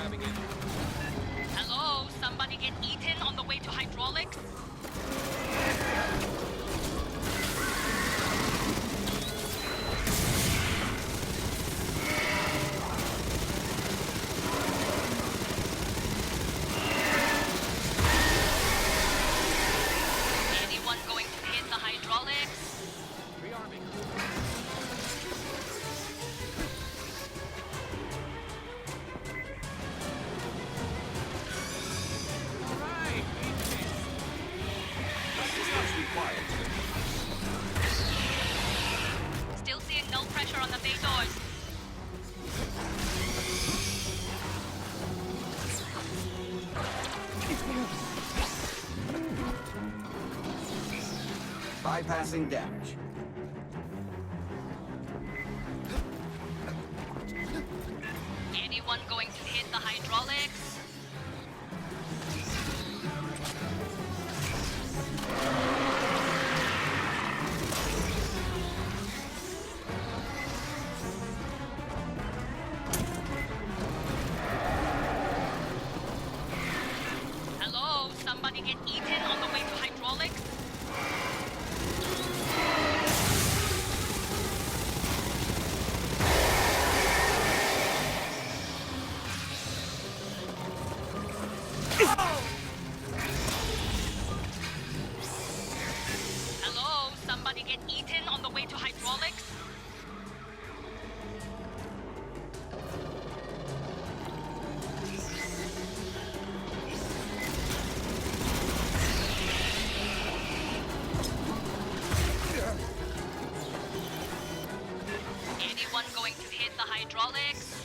Grabbing it. Hello? Somebody get eaten on the way to hydraulics? Anyone going to hit the hydraulics? Rearming. Alright, assistance required. Still seeing no pressure on the bay doors. Bypassing damage. Anyone going to hit the hydraulics? Hello? Somebody get eaten on the way to hydraulics? Hello? Somebody get eaten on the way to hydraulics? Anyone going to hit the hydraulics?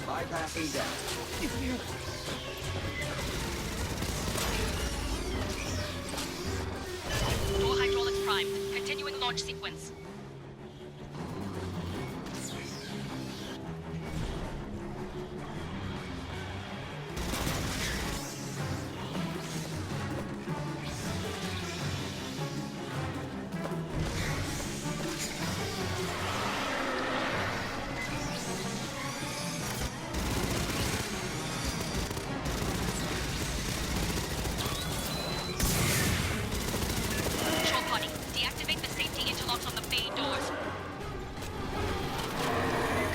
Bypassing damage. Door hydraulics primed. Continuing launch sequence. Shore party, deactivate the safety interlocks on the bay doors.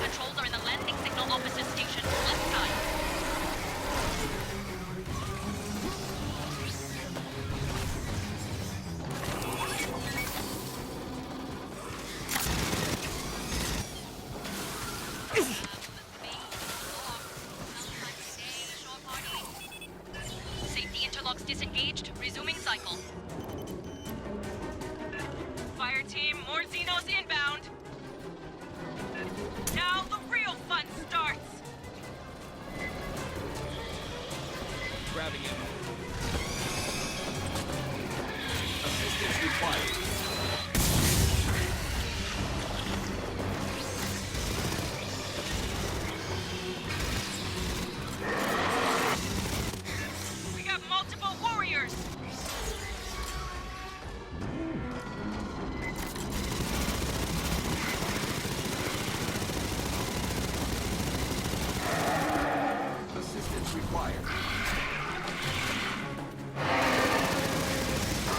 Controls are in the landing signal officer station, left side. Safety interlocks disengaged, resuming cycle. Fireteam, more Xenos inbound. Now the real fun starts. Grabbing it. Assistance required. We got multiple warriors. Assistance required.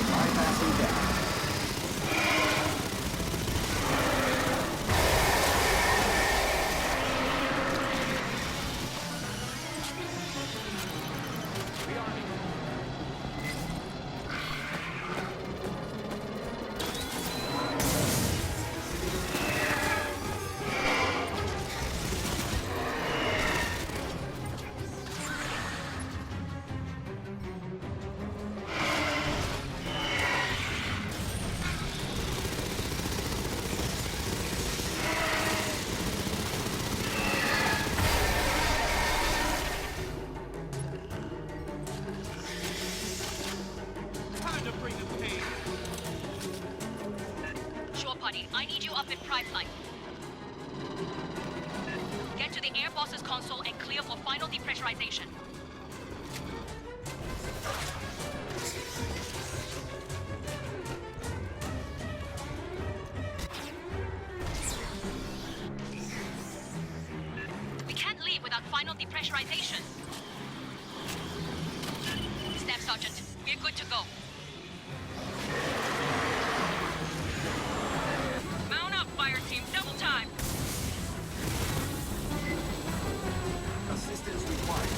Bypassing damage. Rearming. Time to bring the pain. Shore party, I need you up in prime line. Get to the air boss's console and clear for final depressurization. We leave without final depressurization. Staff Sergeant, we're good to go. Mount up, Fireteam, double time. Assistance required.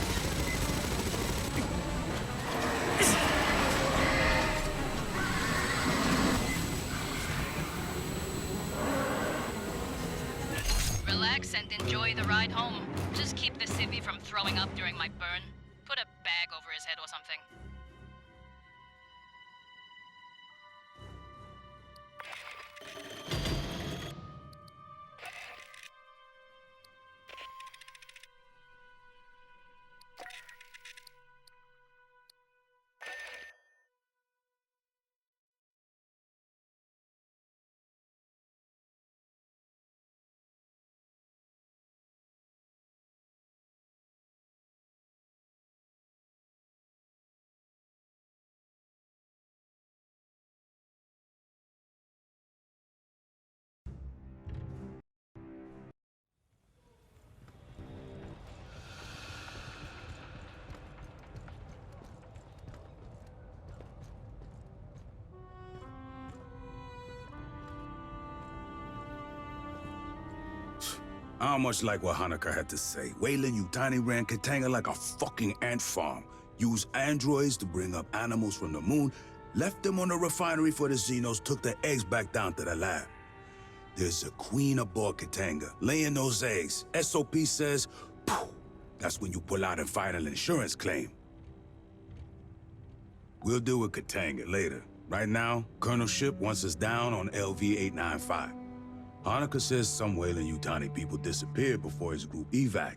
Relax and enjoy the ride home. Just keep the civvy from throwing up during my burn. Put a bag over his head or something. I don't much like what Hanukkah had to say. Waylon, you tiny ran Katanga like a fucking ant farm. Used androids to bring up animals from the moon, left them on the refinery for the Xenos, took the eggs back down to the lab. There's a queen aboard Katanga, laying those eggs. SOP says, poof, that's when you pull out and file an insurance claim. We'll deal with Katanga later. Right now, Colonel Ship wants us down on LV-895. Hanukkah says some Wayland Yutani people disappeared before his group evac.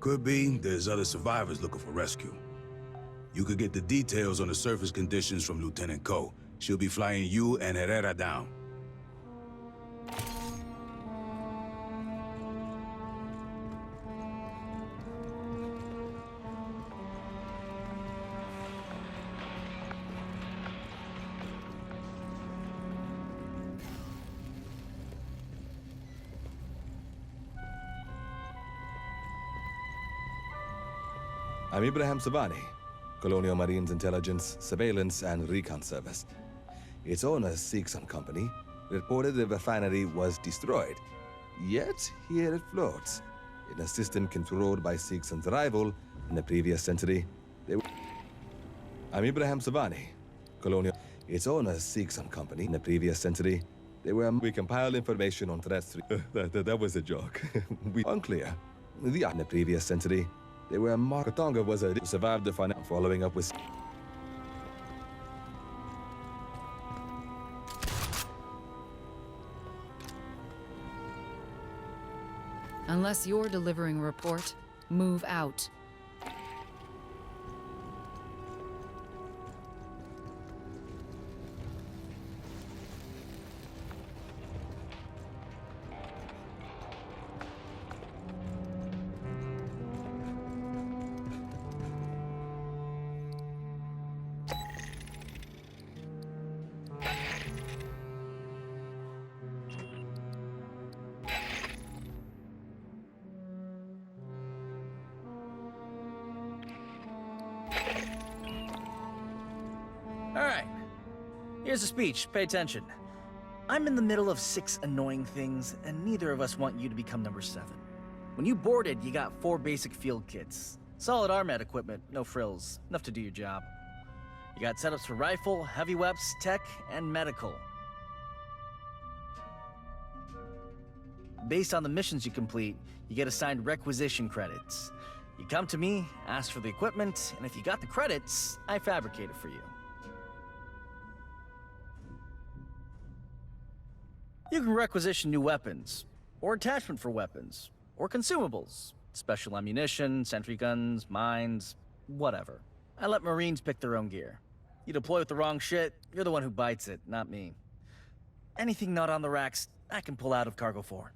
Could be there's other survivors looking for rescue. You could get the details on the surface conditions from Lieutenant Ko. She'll be flying you and Herrera down. I'm Ibrahim Savani, Colonial Marines Intelligence, Surveillance, and Recon Service. Its owner, Six and Company, reported the refinery was destroyed. Yet, here it floats, in a system controlled by Six and's rival in the previous century. I'm Ibrahim Savani, Colonial. Its owner, Six and Company, in the previous century. We compiled information on threats. That was a joke. Unclear. In the previous century. They were Katanga was a survived the final following up with. Unless you're delivering a report, move out. Alright. Here's a speech. Pay attention. I'm in the middle of 6 annoying things, and neither of us want you to become number 7. When you boarded, you got 4 basic field kits. Solid RMAT equipment, no frills. Enough to do your job. You got setups for rifle, heavy weapons, tech, and medical. Based on the missions you complete, you get assigned requisition credits. You come to me, ask for the equipment, and if you got the credits, I fabricate it for you. You can requisition new weapons, or attachment for weapons, or consumables. Special ammunition, sentry guns, mines, whatever. I let Marines pick their own gear. You deploy with the wrong shit, you're the one who bites it, not me. Anything not on the racks, I can pull out of Cargo 4.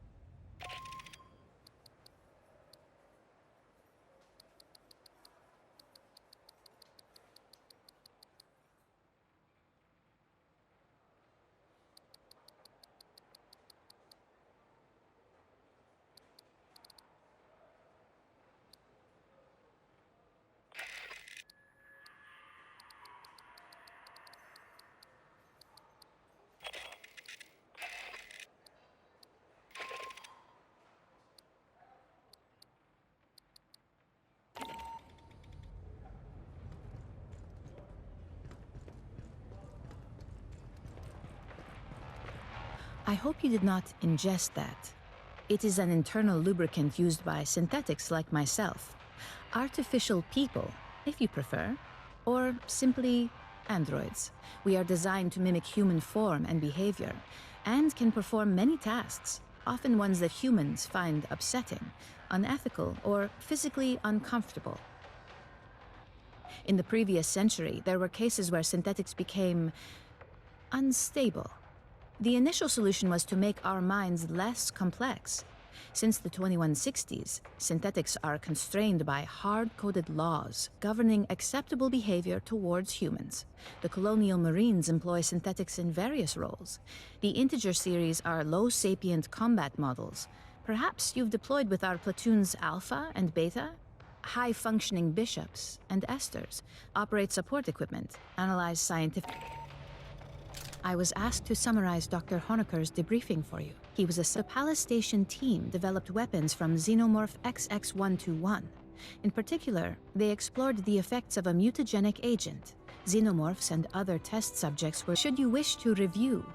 I hope you did not ingest that. It is an internal lubricant used by synthetics like myself. Artificial people, if you prefer. Or simply androids. We are designed to mimic human form and behavior, and can perform many tasks, often ones that humans find upsetting, unethical, or physically uncomfortable. In the previous century, there were cases where synthetics became unstable. The initial solution was to make our minds less complex. Since the 2160s, synthetics are constrained by hard-coded laws governing acceptable behavior towards humans. The colonial marines employ synthetics in various roles. The integer series are low-sapient combat models. Perhaps you've deployed with our platoons Alpha and Beta? High-functioning bishops and esters operate support equipment, analyze scientific... I was asked to summarize Dr. Honecker's debriefing for you. He was the Palace Station team developed weapons from Xenomorph XX-121. In particular, they explored the effects of a mutagenic agent. Xenomorphs and other test subjects were... Should you wish to review...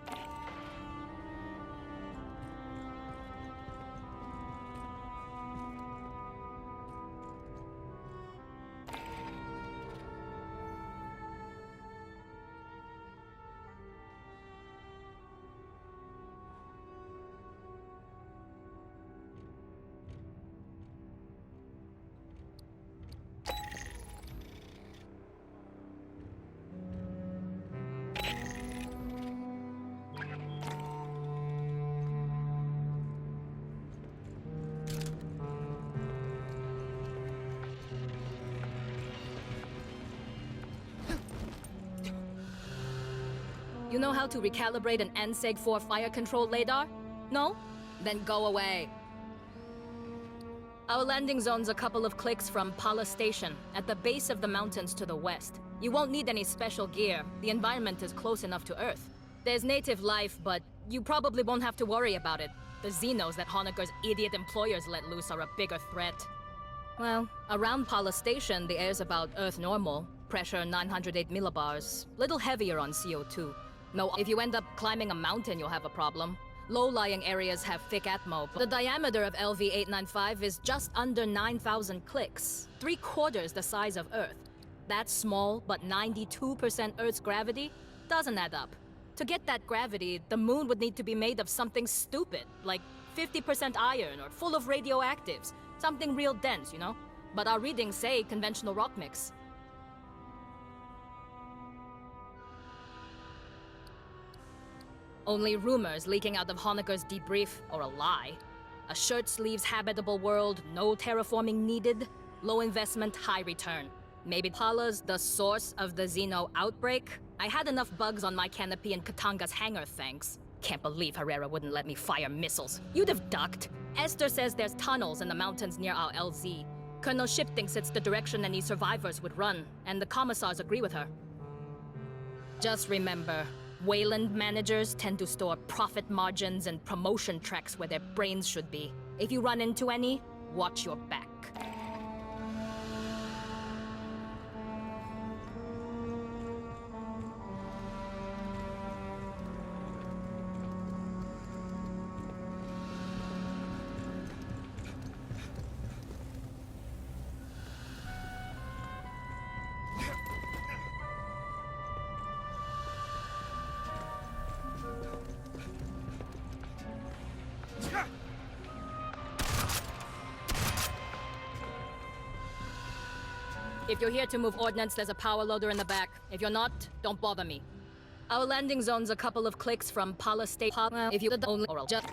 You know how to recalibrate an NSEG 4 fire control radar? No? Then go away. Our landing zone's a couple of clicks from Pala Station, at the base of the mountains to the west. You won't need any special gear. The environment is close enough to Earth. There's native life, but you probably won't have to worry about it. The Xenos that Honecker's idiot employers let loose are a bigger threat. Well, around Pala Station, the air's about Earth normal. Pressure 908 millibars. Little heavier on CO2. No, if you end up climbing a mountain, you'll have a problem. Low-lying areas have thick atmo. The diameter of LV-895 is just under 9,000 clicks, 3/4 the size of Earth. That's small, but 92% Earth's gravity doesn't add up. To get that gravity, the moon would need to be made of something stupid, like 50% iron or full of radioactives. Something real dense, you know? But our readings say conventional rock mix. Only rumors leaking out of Honecker's debrief, or a lie. A shirt-sleeves habitable world, no terraforming needed, low investment, high return. Maybe Pala's the source of the Xeno outbreak? I had enough bugs on my canopy in Katanga's hangar, thanks. Can't believe Herrera wouldn't let me fire missiles. You'd have ducked. Esther says there's tunnels in the mountains near our LZ. Colonel Ship thinks it's the direction any survivors would run, and the commissars agree with her. Just remember, Wayland managers tend to store profit margins and promotion tracks where their brains should be. If you run into any, watch your back. If you're here to move ordnance, there's a power loader in the back. If you're not, don't bother me. Our landing zone's a couple of clicks from Pala State. If you're the only oral, just...